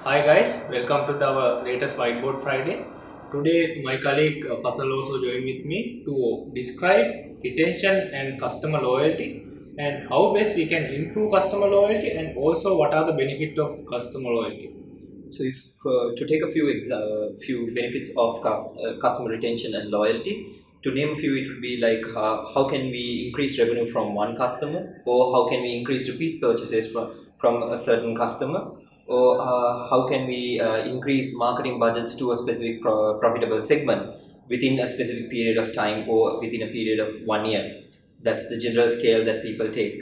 Hi guys, welcome to our latest Whiteboard Friday. Today my colleague Fasal also joined with me to describe retention and customer loyalty and how best we can improve customer loyalty and also what are the benefits of customer loyalty. So, if to take a few benefits of customer retention and loyalty, to name a few, it would be like how can we increase revenue from one customer, or how can we increase repeat purchases from a certain customer, or how can we increase marketing budgets to a specific profitable segment within a specific period of time or within a period of 1 year. That's the general scale that people take.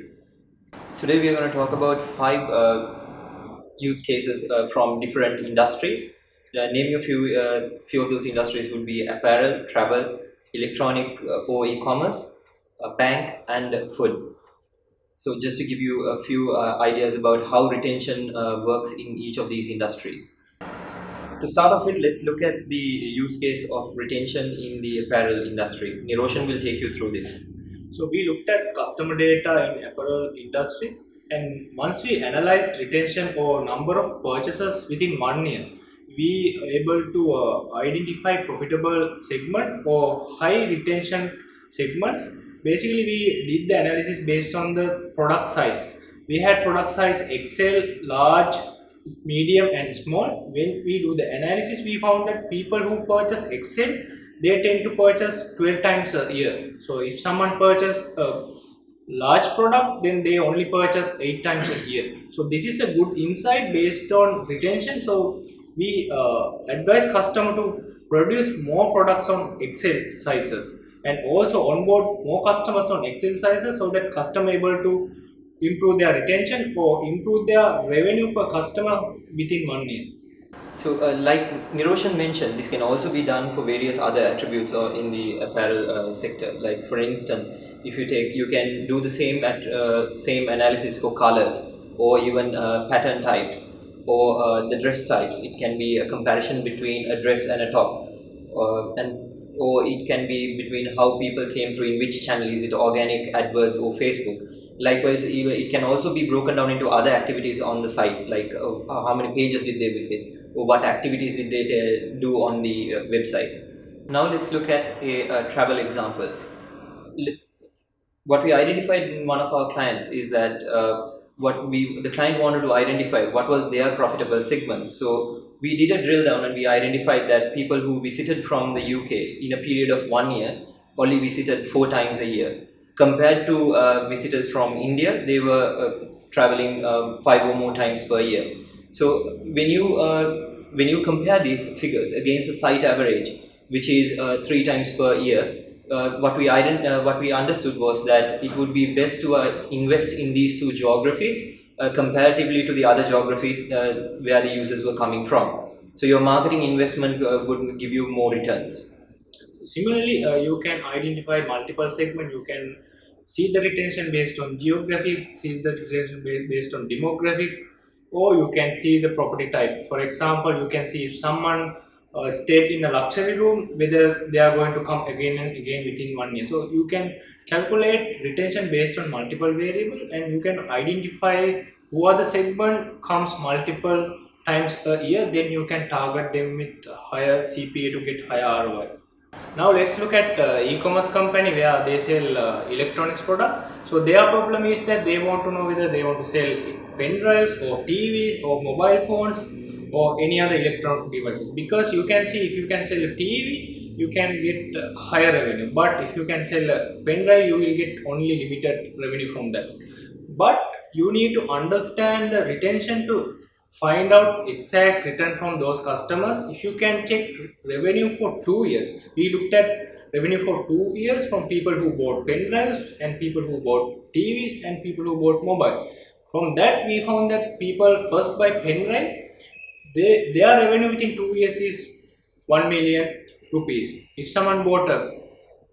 Today we are going to talk about five use cases from different industries. Naming a few of those industries would be apparel, travel, electronic or e-commerce, bank, and food. So just to give you a few ideas about how retention works in each of these industries. To start off with, let's look at the use case of retention in the apparel industry. Niroshan will take you through this. So we looked at customer data in apparel industry, and once we analyze retention or number of purchases within 1 year, we are able to identify profitable segment or high retention segments. Basically, we did the analysis based on the product size. We had product size XL, large, medium, and small. When we do the analysis, we found that people who purchase XL, they tend to purchase 12 times a year. So if someone purchase a large product, then they only purchase 8 times a year. So this is a good insight based on retention. So we advise customer to produce more products on XL sizes and also onboard more customers on XL sizes so that customer able to improve their retention or improve their revenue per customer within 1 year. So, like Niroshan mentioned, this can also be done for various other attributes or in the apparel sector. Like for instance, if you can do the same analysis for colors or even pattern types or the dress types. It can be a comparison between a dress and a top, or it can be between how people came through in which channel. Is it organic, AdWords, or Facebook? Likewise, it can also be broken down into other activities on the site, like how many pages did they visit, or what activities did they do on the website. Now let's look at a travel example. What we identified in one of our clients is that the client wanted to identify what was their profitable segment. So we did a drill down and we identified that people who visited from the UK in a period of 1 year only visited 4 times a year. Compared to visitors from India, they were traveling 5 or more times per year. So when you compare these figures against the site average, which is 3 times per year, what we understood was that it would be best to invest in these two geographies comparatively to the other geographies where the users were coming from. So your marketing investment would give you more returns. Similarly, you can identify multiple segments. You can see the retention based on geography, see the retention based on demographic, or you can see the property type. For example, you can see if someone stayed in a luxury room, whether they are going to come again and again within 1 year. So you can calculate retention based on multiple variables, and you can identify who are the segment comes multiple times a year. Then you can target them with higher CPA to get higher ROI. Now let's look at e-commerce company where they sell electronics product. So their problem is that they want to know whether they want to sell pen drives or TVs or mobile phones or any other electronic devices. Because you can see, if you can sell a TV, you can get higher revenue. But if you can sell a pen drive, you will get only limited revenue from that. But you need to understand the retention to find out exact return from those customers. If you can check revenue for 2 years, we looked at revenue for 2 years from people who bought pen drives and people who bought TVs and people who bought mobile. From that, we found that people first buy pen drive, their revenue within 2 years is 1 million rupees. If someone bought a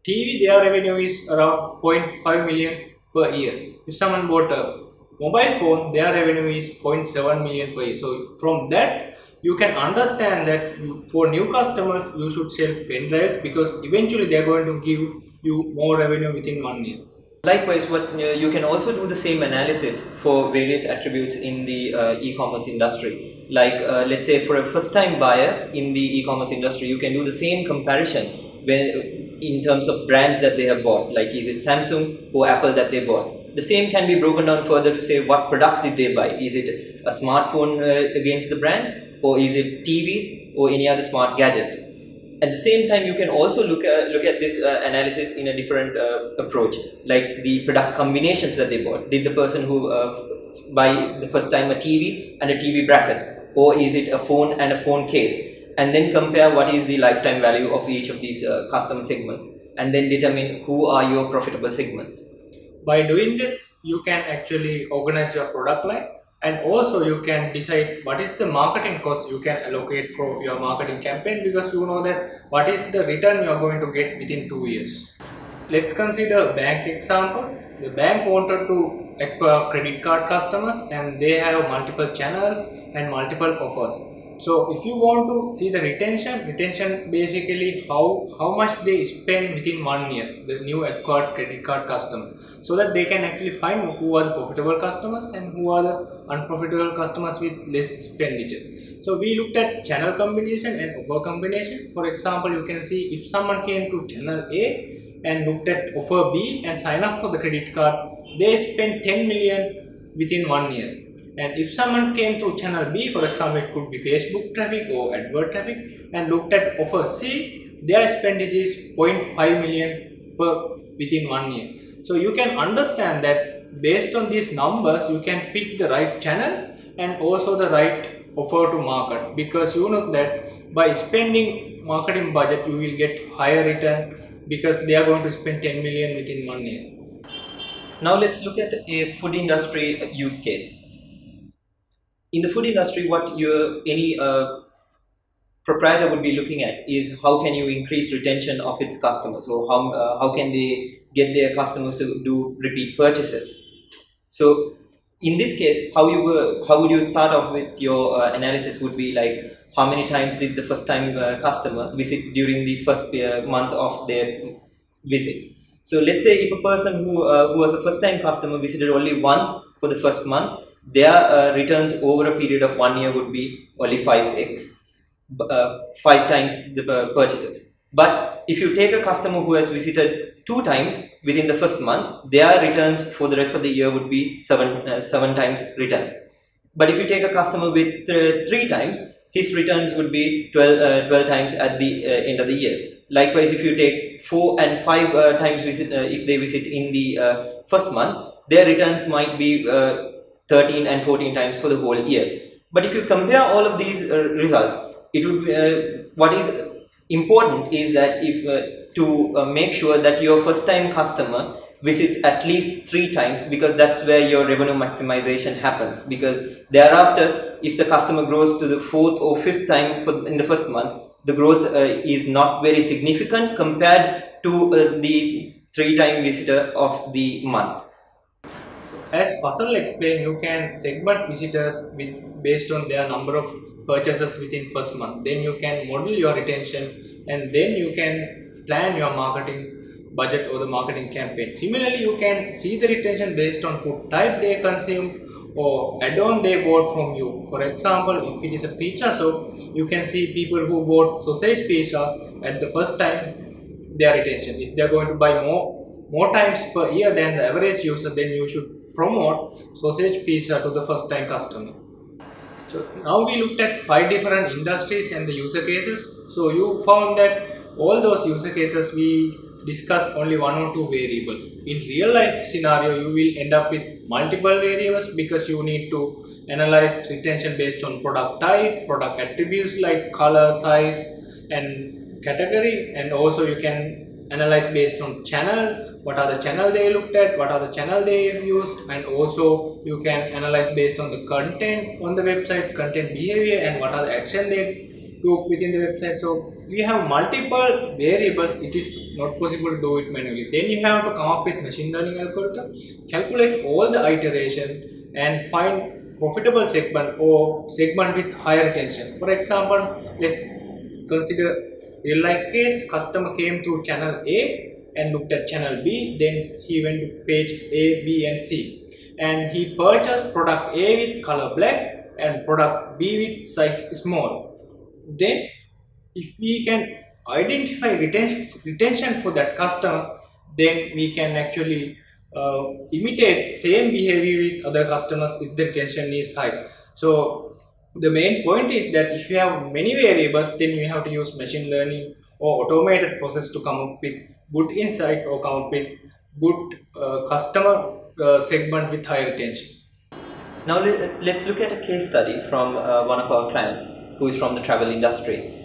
TV, their revenue is around 0.5 million per year. If someone bought a mobile phone, their revenue is 0.7 million per year. So from that, you can understand that for new customers, you should sell pen drives because eventually they are going to give you more revenue within 1 year. Likewise, what you can also do the same analysis for various attributes in the e-commerce industry. Like let's say for a first-time buyer in the e-commerce industry, you can do the same comparison in terms of brands that they have bought. Like is it Samsung or Apple that they bought? The same can be broken down further to say what products did they buy. Is it a smartphone against the brands, or is it TVs or any other smart gadget? At the same time, you can also look at this analysis in a different approach, like the product combinations that they bought. Did the person who buy the first time a TV and a TV bracket, or is it a phone and a phone case? And then compare what is the lifetime value of each of these customer segments, and then determine who are your profitable segments. By doing that, you can actually organize your product line, and also you can decide what is the marketing cost you can allocate for your marketing campaign, because you know that what is the return you are going to get within 2 years. Let's consider bank example. The bank wanted to acquire credit card customers, and they have multiple channels and multiple offers. So if you want to see the retention basically how much they spend within 1 year, the new acquired credit card customer, so that they can actually find who are the profitable customers and who are the unprofitable customers with less expenditure. So we looked at channel combination and offer combination. For example, you can see if someone came to channel A and looked at offer B and sign up for the credit card, they spend 10 million within 1 year. And if someone came to channel B, for example, it could be Facebook traffic or AdWord traffic, and looked at offer C, their expenditure is 0.5 million within 1 year. So you can understand that based on these numbers, you can pick the right channel and also the right offer to market, because you know that by spending marketing budget, you will get higher return because they are going to spend 10 million within 1 year. Now let's look at a food industry use case. In the food industry, what any proprietor would be looking at is how can you increase retention of its customers, or how can they get their customers to do repeat purchases. So in this case, how would you start off with your analysis would be like how many times did the first time customer visit during the first month of their visit. So let's say if a person who was a first time customer visited only once for the first month, their returns over a period of 1 year would be only 5x, 5 times the purchases. But if you take a customer who has visited 2 times within the first month, their returns for the rest of the year would be 7 times return. But if you take a customer with 3 times, his returns would be 12 times at the end of the year. Likewise, if you take 4 and 5 times visit, if they visit in the first month, their returns might be 13 and 14 times for the whole year. But if you compare all of these results, it would be, what is important is that if to make sure that your first time customer visits at least 3 times, because that's where your revenue maximization happens. Because thereafter, if the customer grows to the 4th or 5th time in the first month, the growth is not very significant compared to the 3-time visitor of the month. As Fasal explained, you can segment visitors based on their number of purchases within first month. Then you can model your retention, and then you can plan your marketing budget or the marketing campaign. Similarly, you can see the retention based on food type they consume or add-on they bought from you. For example, if it is a pizza shop, you can see people who bought sausage pizza at the first time, their retention. If they are going to buy more times per year than the average user, then you should promote sausage pizza to the first time customer. So now we looked at 5 different industries and the user cases. So you found that all those user cases we discussed only 1 or 2 variables. In real life scenario, you will end up with multiple variables because you need to analyze retention based on product type, product attributes like color, size and category, and also you can analyze based on channel. What are the channel they looked at, what are the channel they used, and also you can analyze based on the content on the website, content behavior, and what are the action they took within the website. So we have multiple variables, it is not possible to do it manually. Then you have to come up with machine learning algorithm, calculate all the iteration and find profitable segment or segment with higher retention. For example, let's consider real life case. Customer came to channel A and looked at channel B. Then he went to page A, B and C, and he purchased product A with color black and product B with size small. Then if we can identify retention for that customer, then we can actually imitate same behavior with other customers if the retention is high. So the main point is that if you have many variables, then you have to use machine learning or automated process to come up with good insight or come up with good customer segment with high retention. Now let's look at a case study from one of our clients who is from the travel industry.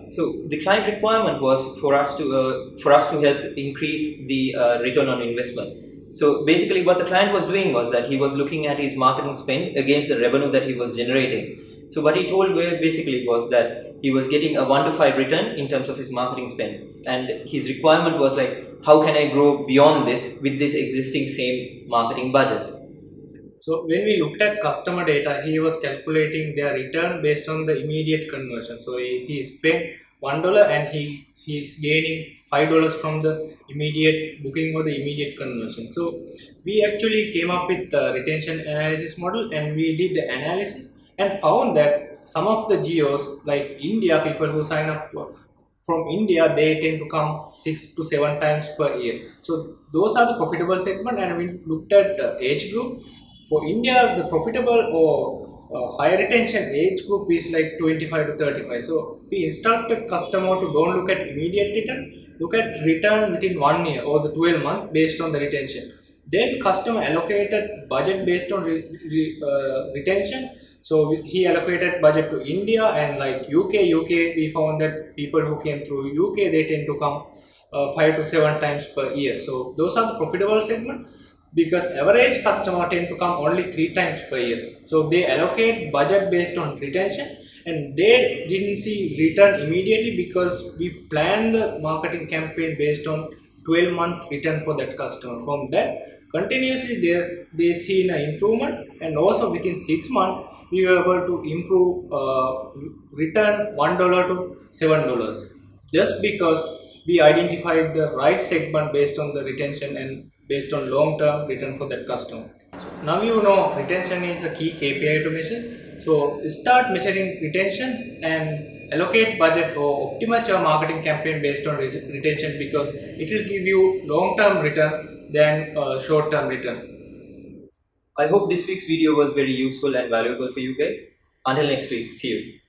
So the client requirement was for us to help increase the return on investment. So basically what the client was doing was that he was looking at his marketing spend against the revenue that he was generating. So what he told basically was that he was getting a 1 to 5 return in terms of his marketing spend, and his requirement was like, how can I grow beyond this with this existing same marketing budget? So when we looked at customer data, he was calculating their return based on the immediate conversion. So he spent $1 and he is gaining $5 from the immediate booking or the immediate conversion. So we actually came up with the retention analysis model, and we did the analysis and found that some of the geos like India, people who sign up from India, they tend to come 6 to 7 times per year. So those are the profitable segment, and we looked at the age group. For India, the profitable or high retention age group is like 25 to 35. So we instructed customer to don't look at immediate return, look at return within 1 year or the 12 months based on the retention. Then customer allocated budget based on retention. So he allocated budget to India and like UK. We found that people who came through UK, they tend to come 5 to 7 times per year. So those are the profitable segment, because average customer tend to come only 3 times per year. So they allocate budget based on retention, and they didn't see return immediately because we planned the marketing campaign based on 12-month return for that customer. From that, continuously they see an improvement, and also within 6 months we were able to improve return $1 to $7, just because we identified the right segment based on the retention and based on long-term return for that customer. Now you know retention is a key KPI to measure. So start measuring retention and allocate budget or optimize your marketing campaign based on retention, because it will give you long-term return than short-term return. I hope this week's video was very useful and valuable for you guys. Until next week, see you.